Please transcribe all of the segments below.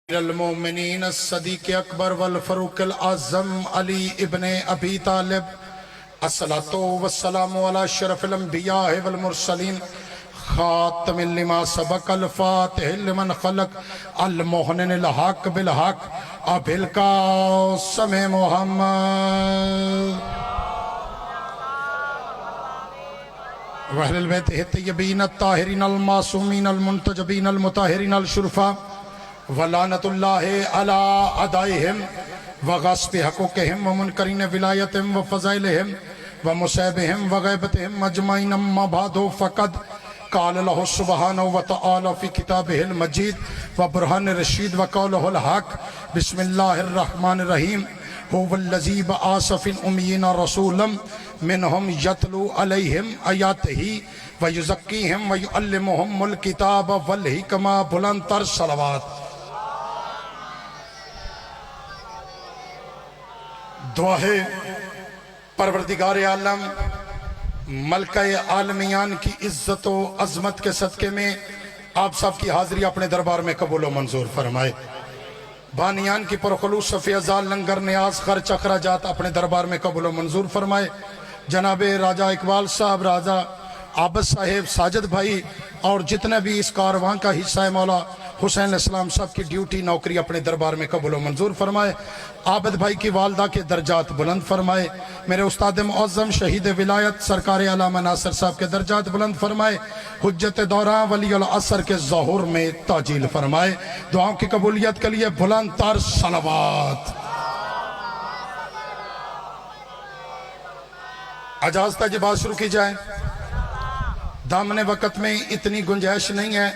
المومنین الصدیق اکبر والفاروق الاعظم علی ابن ابی طالب الصلاۃ والسلام علی اشرف الانبیاء والمرسلین خاتم لما سبق الفاتح لمن خلق المحنن الحق بالحق ابی القاسم محمد وأهل البيت الطيبين الطاهرين المعصومين المنتجبين المطهرين الشرفاء ولعنة الله على أعدائهم وغصب حقوقهم ومنكرين ولايتهم وفضائلهم ومصائبهم وغيبتهم أجمعين أما بعد فقد قال الله سبحانه وتعالى في كتابه المجيد وبرهان الرشيد وقوله الحق بسم الله الرحمن الرحيم هو الذي بعث في الأميين رسولا منهم يتلو عليهم آياته ويزكيهم ويعلمهم الكتاب والحكمة بلندتر صلوات دعا ہے پروردگار عالم ملکہ عالمیان کی عزت و عظمت کے صدقے میں آپ سب کی حاضری اپنے دربار میں قبول و منظور فرمائے بانیان کی پرخلوص صفی ازال لنگر نیاز خرچ اخراجات اپنے دربار میں قبول و منظور فرمائے جناب راجہ اقبال صاحب راجہ عابد صاحب ساجد بھائی اور جتنے بھی اس کارواں کا حصہ ہے مولا حسین علیہ السلام سب کی ڈیوٹی نوکری اپنے دربار میں قبول و منظور فرمائے عابد بھائی کی والدہ کے درجات بلند فرمائے میرے استاد معظم شہید ولایت سرکار علامہ ناصر صاحب کے درجات بلند فرمائے حجت دوراں ولی العصر کے ظہور میں تاجیل فرمائے دعاؤں کی قبولیت کے لیے بلند تر صلوات اجازت ہے جی بات شروع کی جائے دامن وقت میں اتنی گنجائش نہیں ہے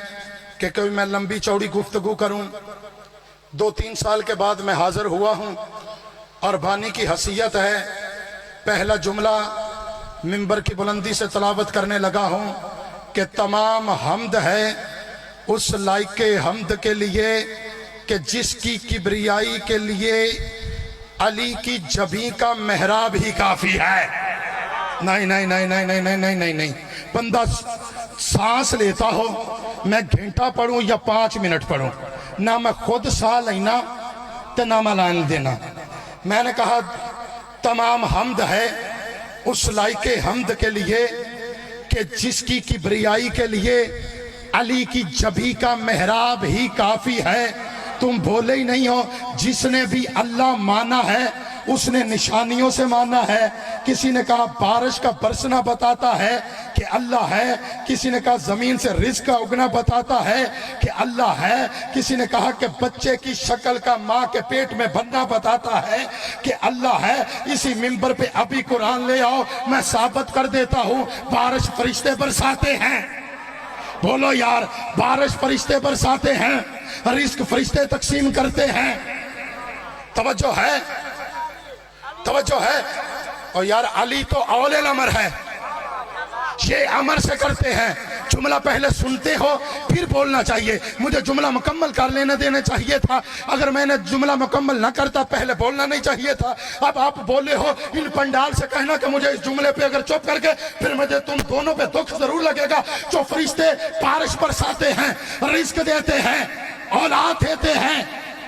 کہ کبھی میں لمبی چوڑی گفتگو کروں 2-3 سال کے بعد میں حاضر ہوا ہوں اور بانی کی حیثیت ہے پہلا جملہ منبر کی بلندی سے تلاوت کرنے لگا ہوں کہ تمام حمد ہے اس لائق حمد کے لیے کہ جس کی کبریائی کے لیے علی کی جبیں کا محراب ہی کافی ہے نہیں نہیں نہیں نہیں نہیں نہیں نہیں نہیں نہیں بندہ سانس لیتا ہو میں گھنٹہ پڑھوں یا 5 منٹ پڑھوں نہ میں خود سا لینا تو نہ میں لائن دینا میں نے کہا تمام حمد ہے اس لائق حمد کے لیے کہ جس کی کبریائی کے لیے علی کی جبیں کا محراب ہی کافی ہے تم بولے ہی نہیں ہو جس نے بھی اللہ مانا ہے اس نے نشانیوں سے مانا ہے کسی نے کہا بارش کا برسنا بتاتا ہے کہ اللہ ہے کسی نے کہا زمین سے رزق کا اگنا بتاتا ہے کہ اللہ ہے کسی نے کہا کہ بچے کی شکل کا ماں کے پیٹ میں بننا بتاتا ہے کہ اللہ ہے اسی منبر پہ ابھی قرآن لے آؤ میں ثابت کر دیتا ہوں بارش فرشتے برساتے ہیں بولو یار بارش فرشتے برساتے ہیں رزق فرشتے تقسیم کرتے ہیں توجہ ہے توجہ ہے اور یار علی تو اول الامر ہے یہ امر سے کرتے ہیں جملہ پہلے سنتے ہو پھر بولنا چاہیے مجھے جملہ مکمل کر لینے دینے چاہیے تھا اگر میں نے جملہ مکمل نہ کرتا پہلے بولنا نہیں چاہیے تھا اب آپ بولے ہو ان پنڈال سے کہنا کہ مجھے اس جملے پہ اگر چپ کر کے پھر مجھے تم دونوں پہ دکھ ضرور لگے گا جو فرشتے بارش برساتے ہیں رزق دیتے ہیں اولاد دیتے ہیں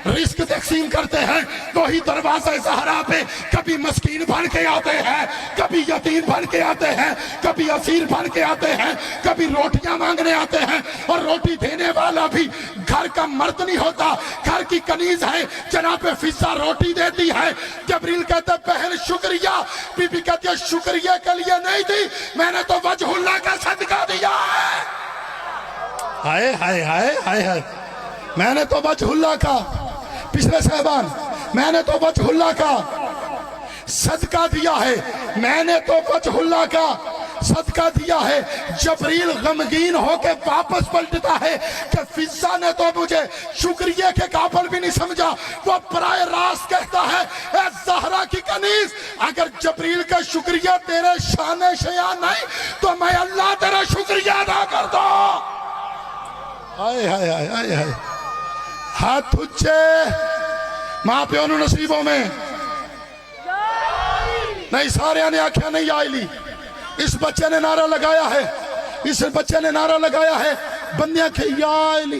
رزق تقسیم کرتے ہیں وہی دروازہ زہرا پہ کبھی مسکین بن کے آتے ہیں کبھی یتیم بن کے آتے ہیں کبھی اسیر بن کے آتے ہیں کبھی روٹیاں مانگنے آتے ہیں اور روٹی دینے والا بھی گھر کا مرد نہیں ہوتا گھر کی کنیز ہے جناب فضا روٹی دیتی ہے جبریل کہتے ہیں بہن شکریہ بی بی کہتی ہے شکریہ کے لیے نہیں دی میں نے تو وجہ اللہ کا صدقہ دیا ہے ہائے ہائے ہائے ہائے ہائے میں نے تو وجہ اللہ کا پچھلے صاحبان میں نے تو وجہ اللہ کا صدقہ دیا ہے میں نے تو وجہ اللہ کا صدقہ دیا ہے جبریل غمگین ہو کے واپس پلٹتا ہے کہ فضا نے تو مجھے شکریہ کے قابل بھی نہیں سمجھا وہ برائے راست کہتا ہے اے زہرا کی کنیز اگر جبریل کا شکریہ تیرے شان شیاں نہیں تو میں اللہ تیرا شکریہ ادا کر دو آئے آئے آئے آئے آئے ہاتھ اچھے ماں پیونو نصیبوں میں نہیں سارے آنے آنکھیں نہیں آئی لی اس بچے نے نعرہ لگایا ہے اس بچے نے نعرہ لگایا ہے بندیاں کہ یا علی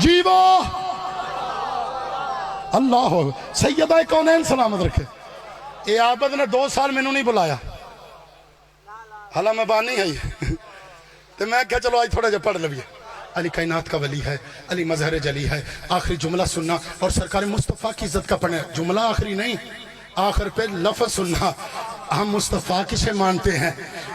جیو اللہ سیدہ کونین سلامت رکھے. اے عابد نے 2 سال میں نہیں بلایا, حالہ میں بانی ہے تو میں کہا چلو آج تھوڑا جا پڑھ لبیے. علی کائنات کا ولی ہے, علی مظہر جلی ہے. آخری جملہ سننا اور سرکار مصطفیٰ کی عزت کا پڑھنا. جملہ آخری نہیں, آخر پہ لفظ سننا. ہم مصطفیٰ کسے مانتے ہیں؟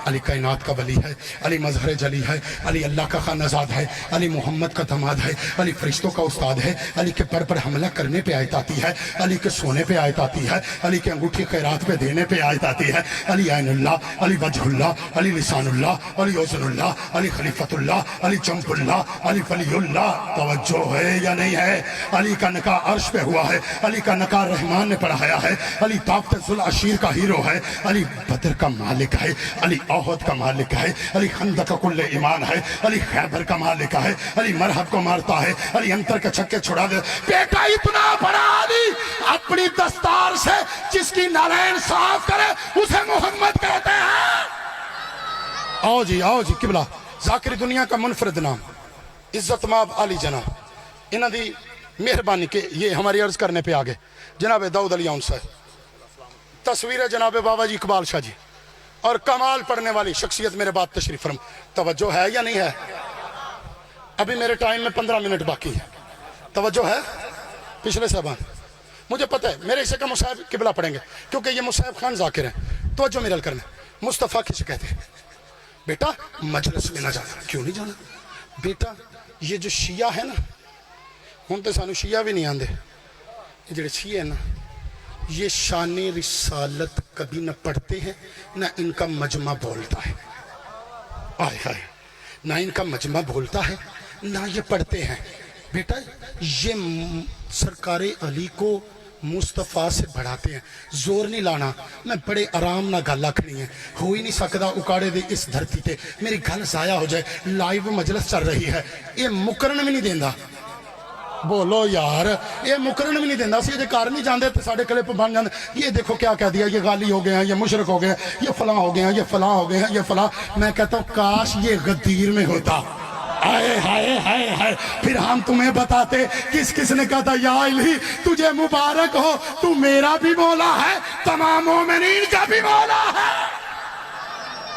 علی کائنات کا ولی ہے, علی مظہر جلی ہے, علی اللہ کا خانزاد ہے, علی محمد کا داماد ہے, علی فرشتوں کا استاد ہے, علی کے پر پر حملہ کرنے پہ آیت آتی ہے, علی کے سونے پہ آیت آتی ہے, علی کے انگوٹھی خیرات پہ دینے پہ آیت آتی ہے. علی عین اللہ, علی وجہ اللہ, علی لسان اللہ, علی عزن اللہ, علی خلیفت اللہ, علی جنب اللہ, علی ولی اللہ. توجہ ہے یا نہیں ہے؟ علی کا نکاح عرش پہ ہوا ہے, علی کا نکاح رحمان نے پڑھایا ہے, علی طاقت ذوالعشیر کا ہیرو ہے, علی بدر کا مالک ہے, علی احد کا مالک ہے, علی خندق کا کل ایمان ہے, علی خیبر کا مالک ہے, علی مرحب کو مارتا ہے, علی انتر کے چھکے چھڑا دے. بیٹا اتنا بڑا علی اپنی دستار سے جس کی نالین صاف کرے اسے محمد کہتے ہیں. آؤ جی قبلہ ذاکر دنیا کا منفرد نام عزت ماب علی جناب. انہاں دی مہربانی کہ یہ ہماری عرض کرنے پہ آگے. جناب داؤد علی اون صاحب, تصویر جناب بابا جی اقبال شاہ جی, اور کمال پڑھنے والی شخصیت میرے بات تشریف فرم. توجہ ہے یا نہیں ہے؟ ابھی میرے ٹائم میں 15 منٹ باقی ہے. توجہ ہے پچھلے صاحبان؟ مجھے پتہ ہے میرے حصے کا مصاحب قبلہ پڑھیں گے کیونکہ یہ مصاحب خان ذاکر ہیں. توجہ میرا کرنا. مصطفیٰ کسے کہتے ہیں؟ بیٹا مجلس میں نہ جانا. کیوں نہیں جانا بیٹا؟ یہ جو شیعہ ہے نا, ہوں تو سانو شیعہ بھی نہیں آندے, یہ جڑے شیعہ ہیں نا یہ شان رسالت کبھی نہ پڑھتے ہیں نہ ان کا مجمع بولتا ہے. آئے ہائے, نہ ان کا مجمع بولتا ہے نہ یہ پڑھتے ہیں. بیٹا یہ سرکار علی کو مصطفیٰ سے بڑھاتے ہیں. زور نہیں لانا, میں بڑے آرام نہ گل آکھنی ہے, ہو ہی نہیں سکتا اکاڑے دے اس دھرتی تے میری گل ضائع ہو جائے. لائیو مجلس چل رہی ہے, یہ مکرن بھی نہیں دیندہ. بولو یار, یہ مکرن بھی نہیں دیندہ. سی یہ کار نہیں جاندے تو ساڑھے کلپ بن جاندے. یہ دیکھو کیا کہہ دیا, یہ غالی ہو گئے ہیں, یہ مشرک ہو گئے ہیں, یہ فلاں ہو گئے ہیں, یہ فلاں ہو گئے ہیں, یہ فلاں. میں کہتا ہوں کاش یہ غدیر میں ہوتا. آئے ہائے ہائے ہائے, پھر ہم تمہیں بتاتے کس کس نے کہا تھا یا الہی تجھے مبارک ہو, تو میرا بھی مولا ہے, تمام مومنین کا بھی مولا ہے.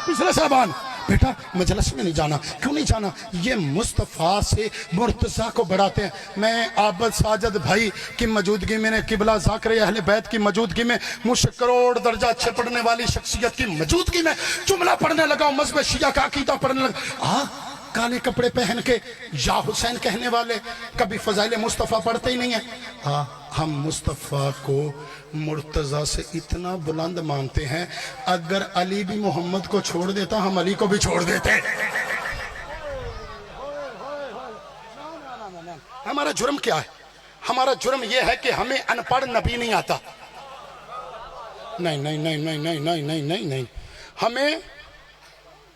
پچھلے صاحبان بیٹا مجلس میں نہیں جانا. کیوں نہیں جانا؟ یہ مصطفیٰ سے مرتضیٰ کو بڑھاتے ہیں. میں عابد ساجد بھائی کی موجودگی میں نے قبلہ ذاکر اہل بیت کی موجودگی میں مجھ سے کروڑ درجہ اچھے پڑھنے والی شخصیت کی موجودگی میں جملہ پڑھنے لگا ہوں, مذہب شیعہ کا عقیدہ پڑھنے لگا. کالے کپڑے پہن کے یا حسین کہنے والے کبھی فضائل مصطفیٰ پڑھتے ہی نہیں ہیں. ہم مصطفیٰ کو مرتضیٰ سے اتنا بلند مانتے ہیں, اگر علی بھی محمد کو چھوڑ دیتا ہم علی کو بھی چھوڑ دیتے. ہمارا جرم کیا ہے؟ ہمارا جرم یہ ہے کہ ہمیں ان پڑھ نبی نہیں آتا. نہیں نہیں نہیں نہیں نہیں نہیں نہیں نہیں نہیں, ہمیں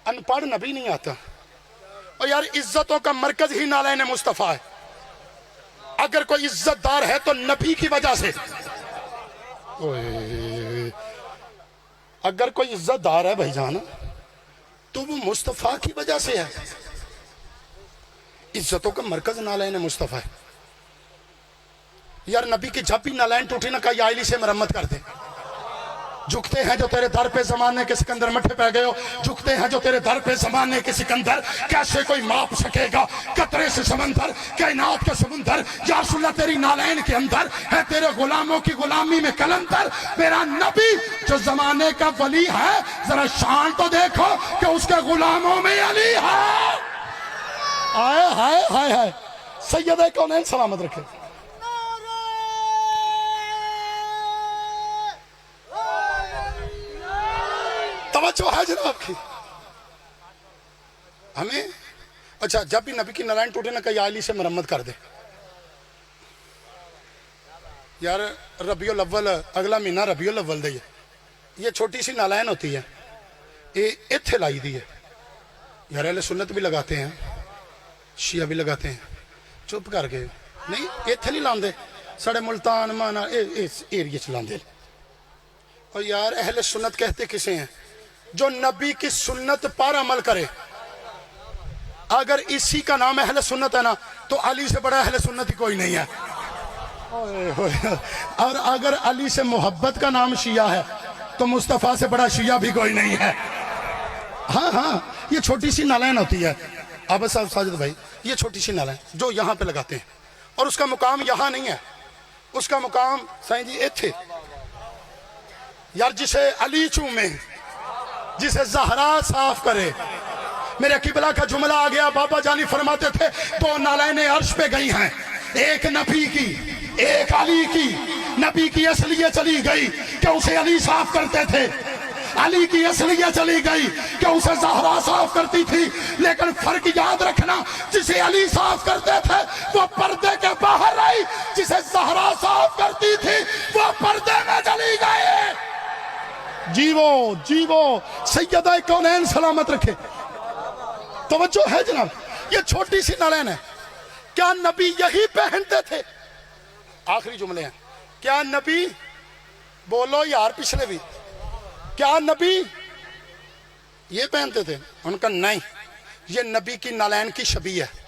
ان پڑھ نبی نہیں آتا. اور یار عزتوں کا مرکز ہی نالین مصطفیٰ ہے. اگر کوئی عزت دار ہے تو نبی کی وجہ سے. اگر کوئی عزت دار ہے بھائی جانا تو وہ مصطفیٰ کی وجہ سے ہے. عزتوں کا مرکز نالین مصطفیٰ ہے. یار نبی کی جب بھی نالین ٹوٹی نہ کہا یا علی سے مرمت کر دے. جھکتے ہیں جو تیرے در پہ زمانے کے سکندر مٹھے پہ گئے ہو, جھکتے ہیں جو تیرے در پہ زمانے کے سکندر. کیسے کوئی ماپ سکے گا قطرے سے سمندر, کائنات کے سمندر. یا رسول اللہ تیری نالین کے اندر ہے تیرے غلاموں کی غلامی میں کلندر. میرا نبی جو زمانے کا ولی ہے, ذرا شان تو دیکھو کہ اس کے غلاموں میں علی ہے. آئے ہائے ہائے ہائے, سیدہ کونین سلامت رکھے. توجہ ہے جناب کی ہمیں. اچھا جب بھی نبی کی نالین ٹوٹے نہ کہ یا علی سے مرمت کر دے. یار ربیع الاول اگلا مہینہ ربیع الاول دے, یہ چھوٹی سی نالین ہوتی ہے, یہ اتھے لائی دی ہے. یار اہل سنت بھی لگاتے ہیں, شیعہ بھی لگاتے ہیں. چپ کر کے نہیں, اتھے نہیں لاندے, ساڑے ملتان مانا اس ایریے چ لاندے. اور یار اہل سنت کہتے کسے ہیں؟ جو نبی کی سنت پر عمل کرے. اگر اسی کا نام اہل سنت ہے نا تو علی سے بڑا اہل سنت ہی کوئی نہیں ہے. اور اگر علی سے محبت کا نام شیعہ ہے تو مصطفیٰ سے بڑا شیعہ بھی کوئی نہیں ہے. ہاں ہاں یہ چھوٹی سی نالین ہوتی ہے عابد صاحب ساجد بھائی, یہ چھوٹی سی نالین جو یہاں پہ لگاتے ہیں, اور اس کا مقام یہاں نہیں ہے, اس کا مقام سائیں جی ایتھے یار, جسے علی چومے, جسے زہرا صاف کرے. میرے قبلہ کا جملہ آ گیا, بابا جانی فرماتے تھے دو نالینیں عرش پہ گئی ہیں, ایک نبی کی ایک علی کی. نبی کی اس لیے چلی گئی کہ اسے علی صاف کرتے تھے, علی کی اس لیے چلی گئی کہ اسے زہرا صاف کرتی تھی. لیکن فرق یاد رکھنا, جسے علی صاف کرتے تھے وہ پردے کے باہر رہی, جسے زہرا صاف کرتی تھی وہ پردے میں چلی گئی. جیو سیدہ کونین سلامت رکھے. توجہ ہے جناب, یہ چھوٹی سی نالین ہے. کیا نبی یہی پہنتے تھے؟ آخری جملے ہیں, کیا نبی, بولو یار پچھلے بھی, کیا نبی یہ پہنتے تھے؟ ان کا نہیں, یہ نبی کی نالین کی شبیہ ہے.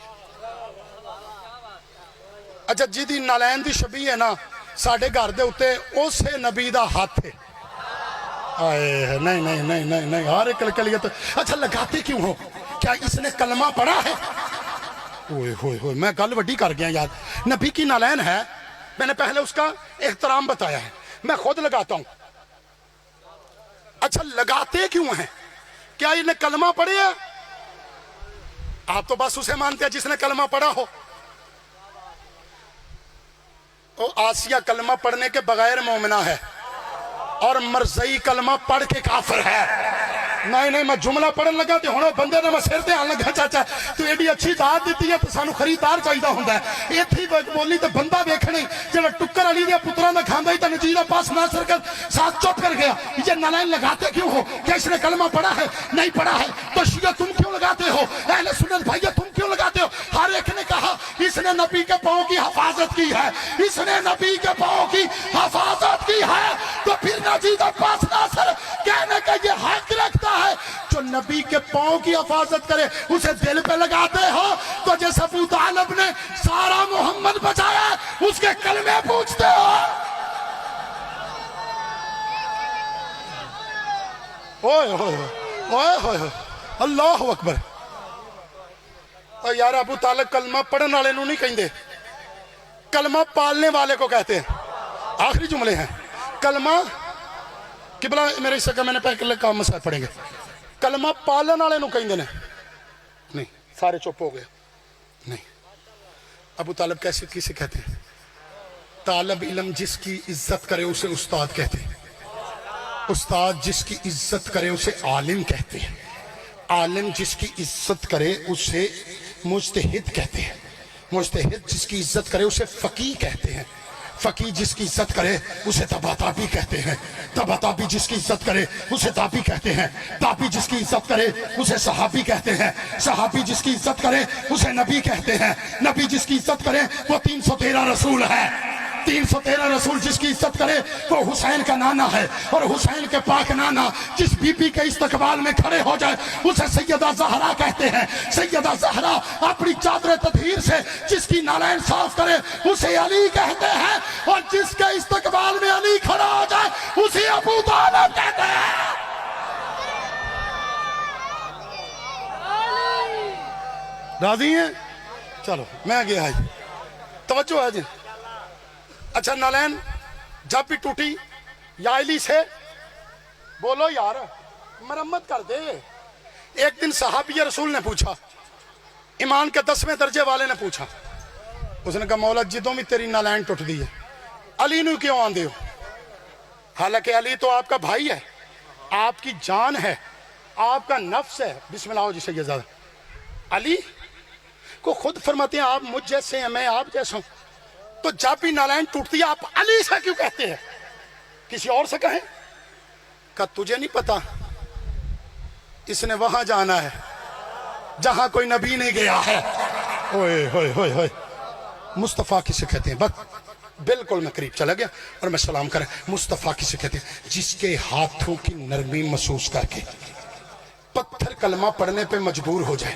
اچھا جی نالین دی شبیہ ہے نا, ساڑھے گھر دے اتے اسے نبی دا ہاتھ ہے. آئے نہیں نہیں نہیں نہیں نہیں ہر ایک کلیت. اچھا لگاتے کیوں ہو؟ کیا اس نے کلمہ پڑھا ہے؟ اوئے ہوئے ہوئے, میں گل وڈی کر گیا یاد. نبی کی نالین ہے, میں نے پہلے اس کا احترام بتایا ہے, میں خود لگاتا ہوں. اچھا لگاتے کیوں ہیں؟ کیا یہ نے کلمہ پڑھے ہے؟ آپ تو بس اسے مانتے ہیں جس نے کلمہ پڑھا ہو. آسیہ کلمہ پڑھنے کے بغیر مومنہ ہے, اور مرزئی کلمہ پڑھ کے کافر ہے. نہیں میں جملہ پڑھن لگا تے ہونا بندے نے میں سر تے آن لگا, چاچا تو ایڈی اچھی دعات دیتی ہے تو سانو خریدار چاہیدہ ہوندا ہے. ایتھی بولی تے بندہ ویکھنا ہی جڑا ٹکر علی دے پتراں دا کھاندا ہی تے نتیجہ پاس نہ سر کر ساتھ چپ کر گیا. یہ نالین لگاتے کیوں ہو؟ کیا اس نے کلمہ پڑھا ہے؟ نہیں پڑھا ہے. تو شیعہ تم کیوں لگاتے ہو؟ اہل سنت بھائیہ تم کیوں لگاتے ہو؟ ہر ایک نے کہا اس نے نبی کے پاؤں کی حفاظت کی ہے, اس نے نبی کے پاؤں کی حفاظت کی ہے. تو پھر نتیجہ پاس نہ سر کہنے کا یہ حق رکھتا ہے جو نبی کے پاؤں کی حفاظت کرے اسے دل پہ لگاتے ہو. تو جیسے ابو طالب نے سارا محمد بچایا اس کے کلمے پوچھتے ہو. اوئے ہوئے اوئے ہوئے اللہ اکبر. یار ابو طالب کلمہ پڑھن والے نو نہیں کہندے, کلمہ پالنے والے کو کہتے ہیں. آخری جملے ہیں, کلمہ قبلہ میرے حصہ کا میں نے پہلے کام مسئلہ پڑھیں گے. کلمہ پالن والے نو کہیں دے نہیں, سارے چپ ہو گئے. نہیں, ابو طالب کیسے کسے کہتے ہیں؟ طالب علم جس کی عزت کرے اسے استاد کہتے ہیں, استاد جس کی عزت کرے اسے عالم کہتے ہیں, عالم جس کی عزت کرے اسے مجتہد کہتے ہیں, مجتہد جس کی عزت کرے اسے فقیہ کہتے ہیں, فقیہ جس کی عزت کرے اسے طباطبی کہتے ہیں, طباطبی جس کی عزت کرے اسے تابی کہتے ہیں, تابی جس کی عزت کرے اسے صحابی کہتے ہیں, صحابی جس کی عزت کرے اسے نبی کہتے ہیں, نبی جس کی عزت کرے وہ 313 رسول ہے, 313 رسول جس کی عزت کرے وہ حسین کا نانا ہے, اور حسین کے پاک نانا جس بی بی کے استقبال میں کھڑے ہو جائے اسے سیدہ زہرا کہتے ہیں. سیدہ زہرا اپنی چادر تطہیر سے جس کی نالین صاف کرے اسے علی کہتے ہیں, اور جس کے استقبال میں علی کھڑا ہو جائے اسے ابو طالب کہتے ہیں. راضی ہیں؟ چلو میں گیا جی, توجہ ہے جی. اچھا نالین جب بھی ٹوٹی یا علی سے بولو یار مرمت کر دے. ایک دن صحابی رسول نے پوچھا, ایمان کے 10ویں درجے والے نے پوچھا, اس نے کہا مولا جدوں بھی تیری نالین ٹوٹ دی ہے علی نو کیوں آن دے ہو؟ حالانکہ علی تو آپ کا بھائی ہے, آپ کی جان ہے, آپ کا نفس ہے. بسم اللہ جسے یہ زیادہ علی کو خود فرماتے ہیں آپ مجھ جیسے ہیں, میں آپ جیسا ہوں. تو جب بھی نالین ٹوٹتی ہے آپ علی سے کیوں کہتے ہیں؟ کسی اور سے کہیں. کہ تجھے نہیں پتا اس نے وہاں جانا ہے جہاں کوئی نبی نہیں گیا ہے. ہوئے ہوئے ہوئے ہوئے مصطفیٰ کسے کہتے ہیں؟ بس بالکل میں قریب چلا گیا اور میں سلام کریں. مصطفیٰ کسے کہتے ہیں؟ جس کے ہاتھوں کی نرمی محسوس کر کے پتھر کلمہ پڑھنے پہ مجبور ہو جائے.